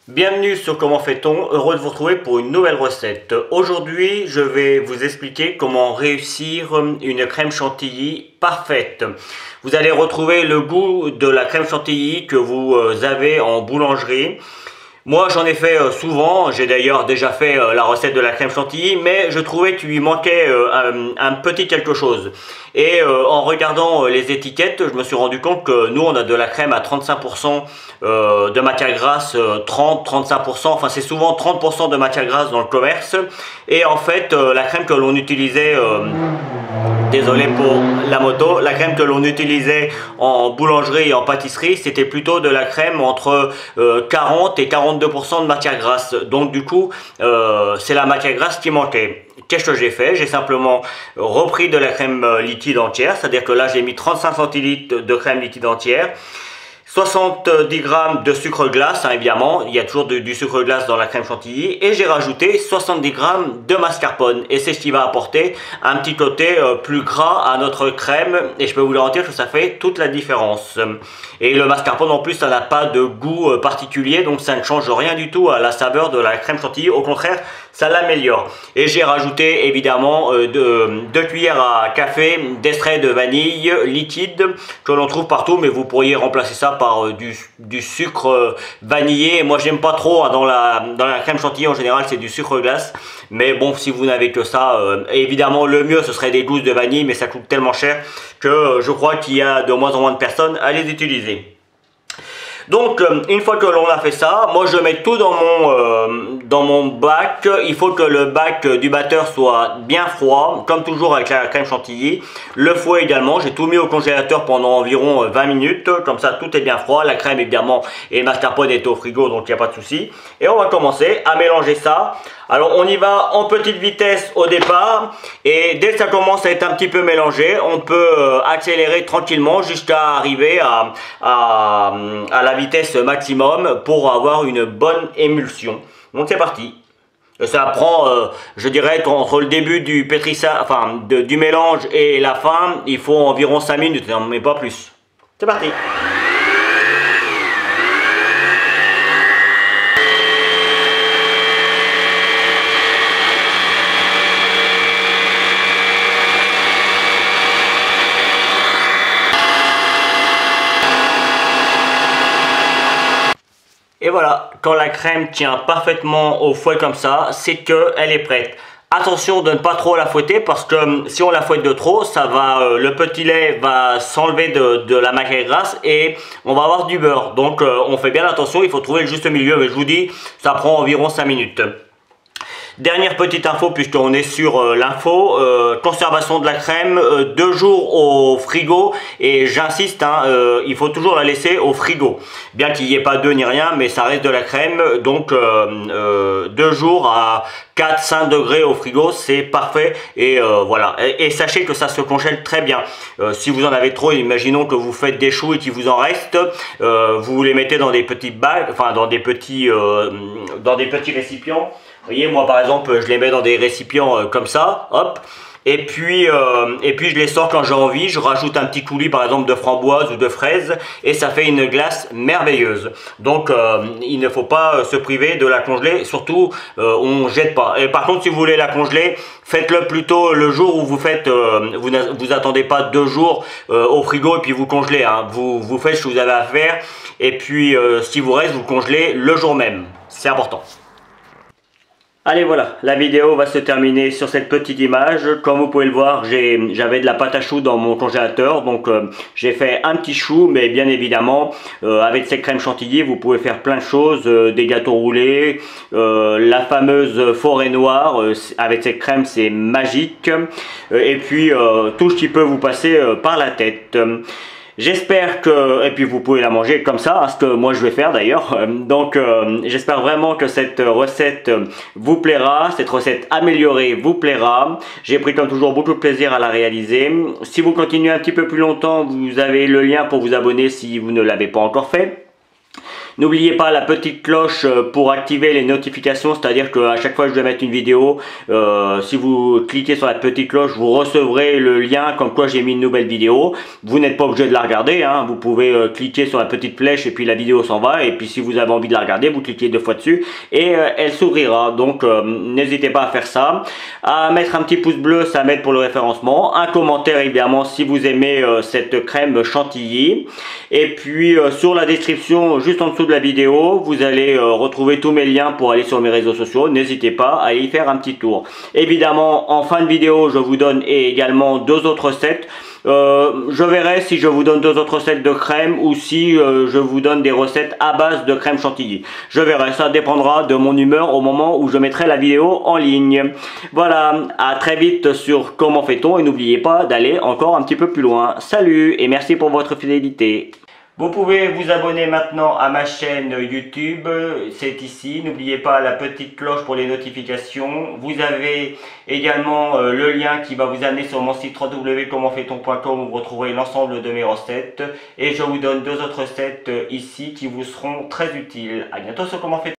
Bienvenue sur Comment fait-on, heureux de vous retrouver pour une nouvelle recette. Aujourd'hui, je vais vous expliquer comment réussir une crème chantilly parfaite. Vous allez retrouver le goût de la crème chantilly que vous avez en boulangerie. Moi j'en ai fait souvent, j'ai d'ailleurs déjà fait la recette de la crème chantilly, mais je trouvais qu'il lui manquait un petit quelque chose. Et en regardant les étiquettes, je me suis rendu compte que nous on a de la crème à 35% de matière grasse, 30-35%, enfin c'est souvent 30% de matière grasse dans le commerce. Et en fait la crème que l'on utilisait... Désolé pour la moto. La crème que l'on utilisait en boulangerie et en pâtisserie, c'était plutôt de la crème entre 40 et 42% de matière grasse. Donc du coup, c'est la matière grasse qui manquait. Qu'est-ce que j'ai fait? J'ai simplement repris de la crème liquide entière, c'est-à-dire que là j'ai mis 35 centilitres de crème liquide entière. 70 g de sucre glace, hein, évidemment, il y a toujours du sucre glace dans la crème chantilly, et j'ai rajouté 70 g de mascarpone, et c'est ce qui va apporter un petit côté plus gras à notre crème, et je peux vous garantir que ça fait toute la différence. Et le mascarpone en plus, ça n'a pas de goût particulier, donc ça ne change rien du tout à la saveur de la crème chantilly, au contraire, ça l'améliore. Et j'ai rajouté évidemment 2 cuillères à café d'extrait de vanille liquide, que l'on trouve partout, mais vous pourriez remplacer ça par du sucre vanillé. Moi j'aime pas trop, hein, dans la crème chantilly en général c'est du sucre glace, mais bon, si vous n'avez que ça, évidemment le mieux ce serait des gousses de vanille, mais ça coûte tellement cher que je crois qu'il y a de moins en moins de personnes à les utiliser. Donc une fois que l'on a fait ça, moi je mets tout dans mon bac. Il faut que le bac du batteur soit bien froid, comme toujours avec la crème chantilly. Le fouet également, j'ai tout mis au congélateur pendant environ 20 minutes, comme ça tout est bien froid. La crème évidemment et le mascarpone est au frigo, donc il n'y a pas de souci. Et on va commencer à mélanger ça. Alors on y va en petite vitesse au départ, et dès que ça commence à être un petit peu mélangé, on peut accélérer tranquillement jusqu'à arriver à la vitesse maximum pour avoir une bonne émulsion. Donc c'est parti. Ça prend, je dirais, entre le début du pétrissage, enfin du mélange et la fin, il faut environ 5 minutes, mais pas plus. C'est parti. Et voilà, quand la crème tient parfaitement au fouet comme ça, c'est qu'elle est prête. Attention de ne pas trop la fouetter, parce que si on la fouette de trop, ça va, le petit lait va s'enlever de la matière grasse et on va avoir du beurre. Donc on fait bien attention, il faut trouver le juste milieu, mais je vous dis, ça prend environ 5 minutes. Dernière petite info, puisqu'on est sur l'info, conservation de la crème, 2 jours au frigo, et j'insiste, hein, il faut toujours la laisser au frigo, bien qu'il n'y ait pas d'œuf ni rien, mais ça reste de la crème, donc 2 jours à 4-5 degrés au frigo, c'est parfait. Et voilà, et sachez que ça se congèle très bien. Si vous en avez trop, imaginons que vous faites des choux et qu'il vous en reste, vous les mettez dans des petits bacs, enfin dans des petits récipients. Vous voyez, moi par exemple, je les mets dans des récipients comme ça, hop, et puis je les sors quand j'ai envie. Je rajoute un petit coulis par exemple de framboise ou de fraise, et ça fait une glace merveilleuse. Donc il ne faut pas se priver de la congeler, surtout on jette pas. Et par contre, si vous voulez la congeler, faites-le plutôt le jour où vous faites, vous attendez pas 2 jours au frigo et puis vous congelez, hein. Vous faites ce que vous avez à faire, et puis si vous reste, vous congelez le jour même, c'est important. Allez, voilà, la vidéo va se terminer sur cette petite image. Comme vous pouvez le voir, j'avais de la pâte à choux dans mon congélateur, donc j'ai fait un petit chou, mais bien évidemment, avec cette crème chantilly, vous pouvez faire plein de choses, des gâteaux roulés, la fameuse forêt noire, avec cette crème, c'est magique, et puis tout ce qui peut vous passer par la tête. J'espère que, et puis vous pouvez la manger comme ça, hein, ce que moi je vais faire d'ailleurs. Donc j'espère vraiment que cette recette vous plaira, cette recette améliorée vous plaira. J'ai pris comme toujours beaucoup de plaisir à la réaliser. Si vous continuez un petit peu plus longtemps, vous avez le lien pour vous abonner si vous ne l'avez pas encore fait. N'oubliez pas la petite cloche pour activer les notifications, c'est-à-dire qu'à chaque fois que je vais mettre une vidéo, si vous cliquez sur la petite cloche, vous recevrez le lien comme quoi j'ai mis une nouvelle vidéo. Vous n'êtes pas obligé de la regarder, hein. Vous pouvez cliquer sur la petite flèche et puis la vidéo s'en va. Et puis si vous avez envie de la regarder, vous cliquez 2 fois dessus et elle s'ouvrira. Donc n'hésitez pas à faire ça. À mettre un petit pouce bleu, ça m'aide pour le référencement. Un commentaire évidemment si vous aimez cette crème chantilly. Et puis sur la description, juste en dessous de la vidéo, vous allez retrouver tous mes liens pour aller sur mes réseaux sociaux. N'hésitez pas à y faire un petit tour. Évidemment, en fin de vidéo, je vous donne également 2 autres recettes. Je verrai si je vous donne 2 autres recettes de crème ou si je vous donne des recettes à base de crème chantilly. Je verrai, ça dépendra de mon humeur au moment où je mettrai la vidéo en ligne. Voilà, à très vite sur Comment fait-on et n'oubliez pas d'aller encore un petit peu plus loin. Salut et merci pour votre fidélité. Vous pouvez vous abonner maintenant à ma chaîne YouTube, c'est ici. N'oubliez pas la petite cloche pour les notifications. Vous avez également le lien qui va vous amener sur mon site www.commentfaiton.com où vous retrouverez l'ensemble de mes recettes. Et je vous donne 2 autres recettes ici qui vous seront très utiles. À bientôt sur Comment fait-on.